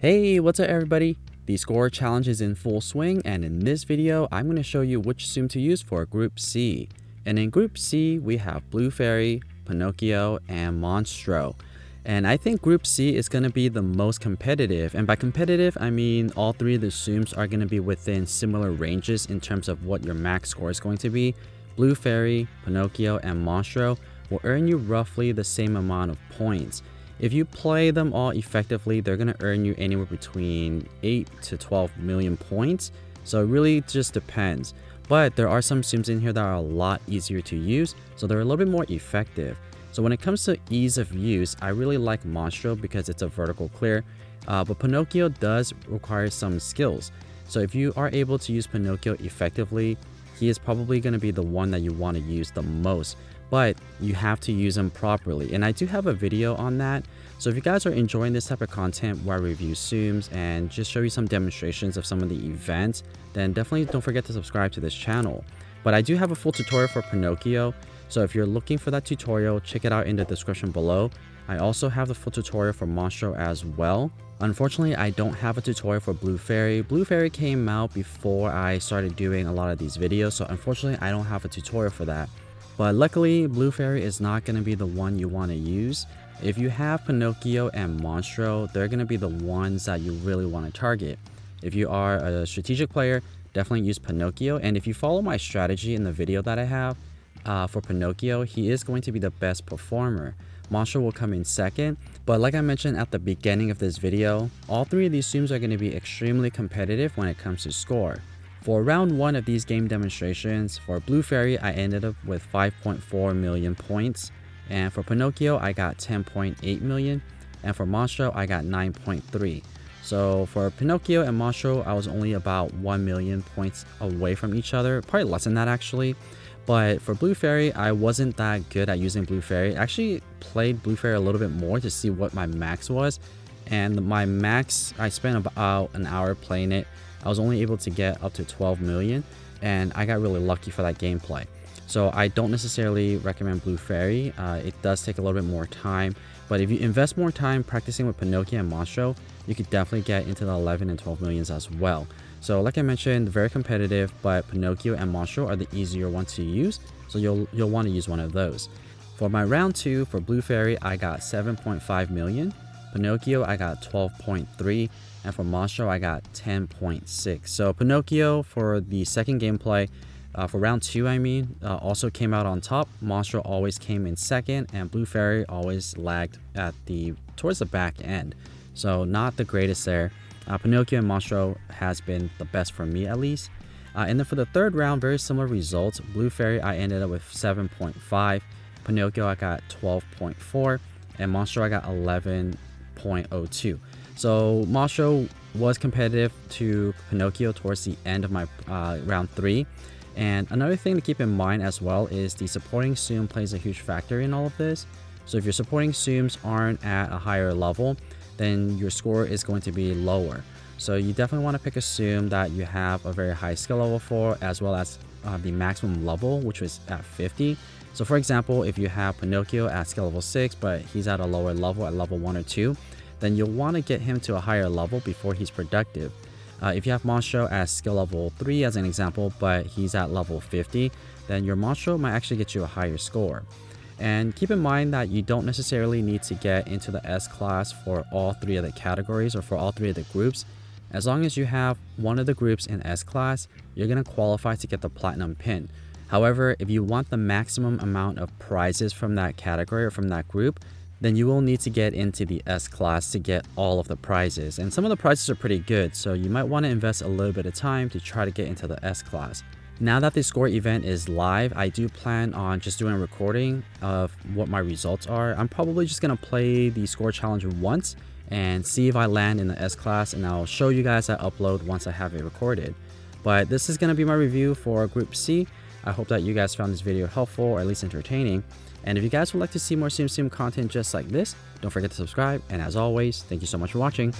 Hey, what's up everybody? The score challenge is in full swing, and in this video, I'm going to show you which Tsum to use for Group C. And in Group C, we have Blue Fairy, Pinocchio, and Monstro. And I think Group C is going to be the most competitive. And by competitive, I mean all three of the Tsums are going to be within similar ranges in terms of what your max score is going to be. Blue Fairy, Pinocchio, and Monstro will earn you roughly the same amount of points. If you play them all effectively, they're going to earn you anywhere between 8 to 12 million points. So it really just depends. But there are some Tsums in here that are a lot easier to use, so they're a little bit more effective. So when it comes to ease of use, I really like Monstro because it's a vertical clear, but Pinocchio does require some skills. So if you are able to use Pinocchio effectively, he is probably going to be the one that you want to use the most. But you have to use them properly, and I do have a video on that. So if you guys are enjoying this type of content where I review Tsums and just show you some demonstrations of some of the events, then definitely don't forget to subscribe to this channel. But I do have a full tutorial for Pinocchio, so if you're looking for that tutorial, check it out in the description below. I also have the full tutorial for Monstro as well. Unfortunately, I don't have a tutorial for Blue Fairy. Blue Fairy came out before I started doing a lot of these videos, so unfortunately I don't have a tutorial for that. But luckily, Blue Fairy is not going to be the one you want to use. If you have Pinocchio and Monstro, they're going to be the ones that you really want to target. If you are a strategic player, definitely use Pinocchio. And if you follow my strategy in the video that I have for Pinocchio, he is going to be the best performer. Monstro will come in second. But like I mentioned at the beginning of this video, all three of these Tsums are going to be extremely competitive when it comes to score. For round 1 of these game demonstrations, for Blue Fairy, I ended up with 5.4 million points. And for Pinocchio, I got 10.8 million. And for Monstro, I got 9.3. So for Pinocchio and Monstro, I was only about 1 million points away from each other. Probably less than that actually. But for Blue Fairy, I wasn't that good at using Blue Fairy. I actually played Blue Fairy a little bit more to see what my max was. And my max, I spent about an hour playing it. I was only able to get up to 12 million, and I got really lucky for that gameplay. So I don't necessarily recommend Blue Fairy. It does take a little bit more time, but if you invest more time practicing with Pinocchio and Monstro, you could definitely get into the 11 and 12 millions as well. So like I mentioned, very competitive, but Pinocchio and Monstro are the easier ones to use, so you'll want to use one of those. For my round 2 for Blue Fairy, I got 7.5 million. Pinocchio, I got 12.3, and for Monstro, I got 10.6. So Pinocchio for the second gameplay, for round 2, also came out on top. Monstro always came in second, and Blue Fairy always lagged towards the back end. So not the greatest there. Pinocchio and Monstro has been the best for me at least. And then for the third round, very similar results. Blue Fairy, I ended up with 7.5. Pinocchio, I got 12.4, and Monstro, I got 11.02. So Monstro was competitive to Pinocchio towards the end of my round 3. And another thing to keep in mind as well is the supporting Tsum plays a huge factor in all of this. So if your supporting Tsums aren't at a higher level, then your score is going to be lower. So you definitely want to pick a Tsum that you have a very high skill level for, as well as the maximum level, which was at 50. So for example, if you have Pinocchio at skill level 6, but he's at a lower level at level 1 or 2, then you'll want to get him to a higher level before he's productive. If you have Monstro at skill level 3 as an example, but he's at level 50, then your Monstro might actually get you a higher score. And keep in mind that you don't necessarily need to get into the S class for all 3 of the categories or for all 3 of the groups. As long as you have one of the groups in S class, you're going to qualify to get the platinum pin. However, if you want the maximum amount of prizes from that category or from that group, then you will need to get into the S class to get all of the prizes. And some of the prizes are pretty good, so you might want to invest a little bit of time to try to get into the S class. Now that the score event is live, I do plan on just doing a recording of what my results are. I'm probably just going to play the score challenge once and see if I land in the S class, and I'll show you guys that upload once I have it recorded. But this is going to be my review for Group C. I hope that you guys found this video helpful or at least entertaining. And if you guys would like to see more Tsum Tsum content just like this, don't forget to subscribe. And as always, thank you so much for watching.